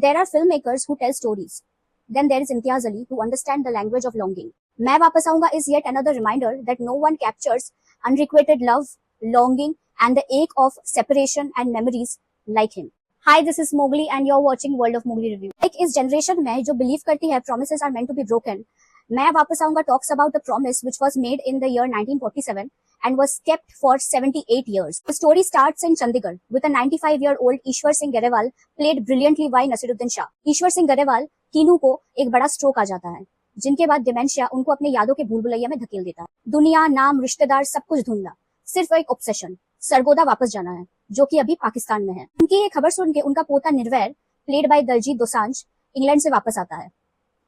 There are filmmakers who tell stories. Then there is Imtiaz Ali who understand the language of longing. मैं वापस आऊंगा is yet another reminder that no one captures unrequited love, longing and the ache of separation and memories like him. Hi, this is Mowgli and you're watching World of Mowgli Review. Like इस generation में जो believe करती है promises are meant to be broken, मैं वापस आऊंगा talks about the promise which was made in the year 1947 and was kept for 78 years. The story starts in Chandigarh with a 95-year-old Ishwar Singh Garewal played brilliantly by Naseeruddin Shah. Ishwar Singh Garewal kinnow को एक बड़ा stroke आ जाता है जिनके बाद dementia उनको अपने यादों के भूल भुलैया में धकेल देता है। दुनिया, नाम, रिश्तेदार सब कुछ धुंधला, सिर्फ एक ऑब्सेशन, सरगोदा वापस जाना है जो कि अभी पाकिस्तान में है। उनकी ये खबर सुन के उनका पोता Nirvair played by Diljit Dosanjh England से वापस आता है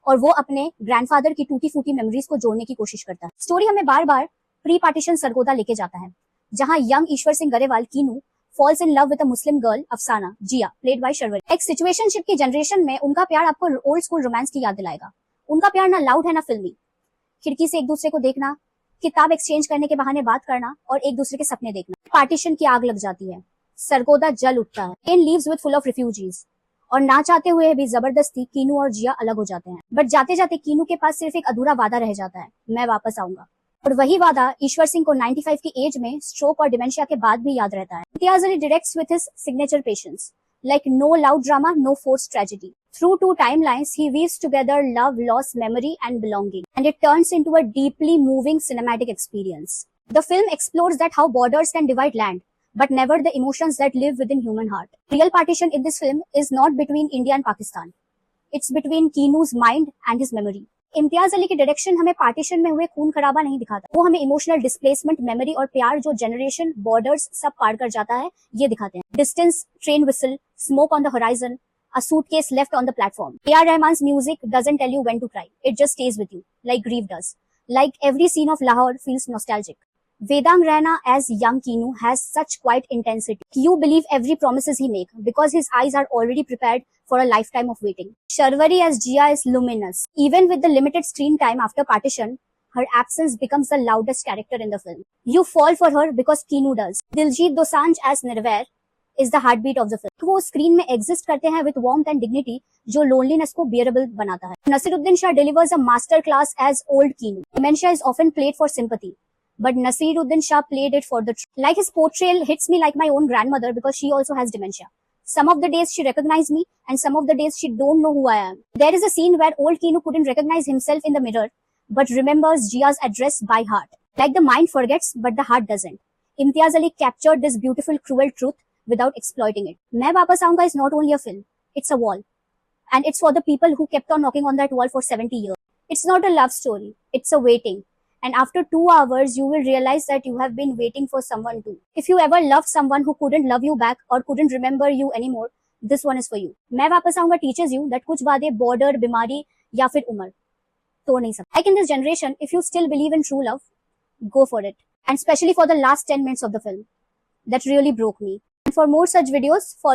और वो अपने ग्रैंडफादर की टूटी फूटी मेमोरीज को जोड़ने की कोशिश करता है। स्टोरी हमें बार बार प्री पार्टीशन सरगोदा लेके जाता है जहां young Ishwar Singh Grewal Keenu falls in love with a Muslim girl Afsana Jiya played by Sharvari. एक सिचुएशनशिप की जनरेशन में उनका प्यार आपको ओल्ड स्कूल रोमांस की याद दिलाएगा। उनका प्यार ना लाउड है ना फिल्मी, खिड़की से एक दूसरे को देखना, किताब एक्सचेंज करने के बहाने बात करना और एक दूसरे के सपने देखना। पार्टीशन की आग लग जाती है, सरगोदा जल उठता है, pain leaves with full of refugees और ना चाहते हुए भी जबरदस्ती कीनू और जिया अलग हो जाते हैं। बट जाते जाते कीनू के पास सिर्फ एक अधूरा वादा रह जाता है, मैं वापस आऊंगा। और वही वादा ईश्वर सिंह को 95 की एज में स्ट्रोक और डिमेंशिया के बाद भी याद रहता है। Imtiaz Ali directs with his signature patience, like no loud drama, no forced tragedy. Through two timelines, he weaves together love, loss, memory, and belonging, and it turns into a deeply moving cinematic experience. The film explores that how borders can divide land, but never the emotions that live within human heart. Real partition in this film is not between India and Pakistan. It's between Keenu's mind and his memory. Imtiaz Ali की direction हमें partition में हुए खून खराबा नहीं दिखाता, वो हमें इमोशनल डिस्प्लेसमेंट, मेमोरी और प्यार जो जनरेशन, बॉर्डर्स सब पार कर जाता है ये दिखाते हैं। Distance, train whistle, smoke on the horizon, a suitcase left on the platform. A.R. Rahman's music doesn't tell you when to cry, it just stays with you like grief does. Like every scene of Lahore feels nostalgic. Vedang Raina as young Keenu has such quiet intensity. You believe every promises he make because his eyes are already prepared for a lifetime of waiting. Sharwari as Jia is luminous. Even with the limited screen time after partition, her absence becomes the loudest character in the film. You fall for her because Keenu does. Diljit Dosanjh as Nirvair is the heartbeat of the film. वो screen में exist करते हैं with warmth and dignity जो loneliness को bearable बनाता है. Naseeruddin Shah delivers a master class as old Keenu. Dementia is often played for sympathy, but Naseeruddin Shah played it for the truth. Like his portrayal hits me like my own grandmother because she also has dementia. Some of the days she recognizes me and some of the days she don't know who I am. There is a scene where old Keenu couldn't recognize himself in the mirror but remembers Jia's address by heart. Like the mind forgets but the heart doesn't. Imtiaz Ali captured this beautiful cruel truth without exploiting it. मैं वापस आऊंगा is not only a film, it's a wall. And it's for the people who kept on knocking on that wall for 70 years. It's not a love story, it's a waiting. And after 2 hours, you will realize that you have been waiting for someone too. If you ever loved someone who couldn't love you back or couldn't remember you anymore, this one is for you. मैं वापस आऊंगा teaches you that कुछ बातें border, बीमारी या फिर उम्र तो नहीं सकती. Like in this generation, if you still believe in true love, go for it. And especially for the last 10 minutes of the film, that really broke me. And for more such videos, follow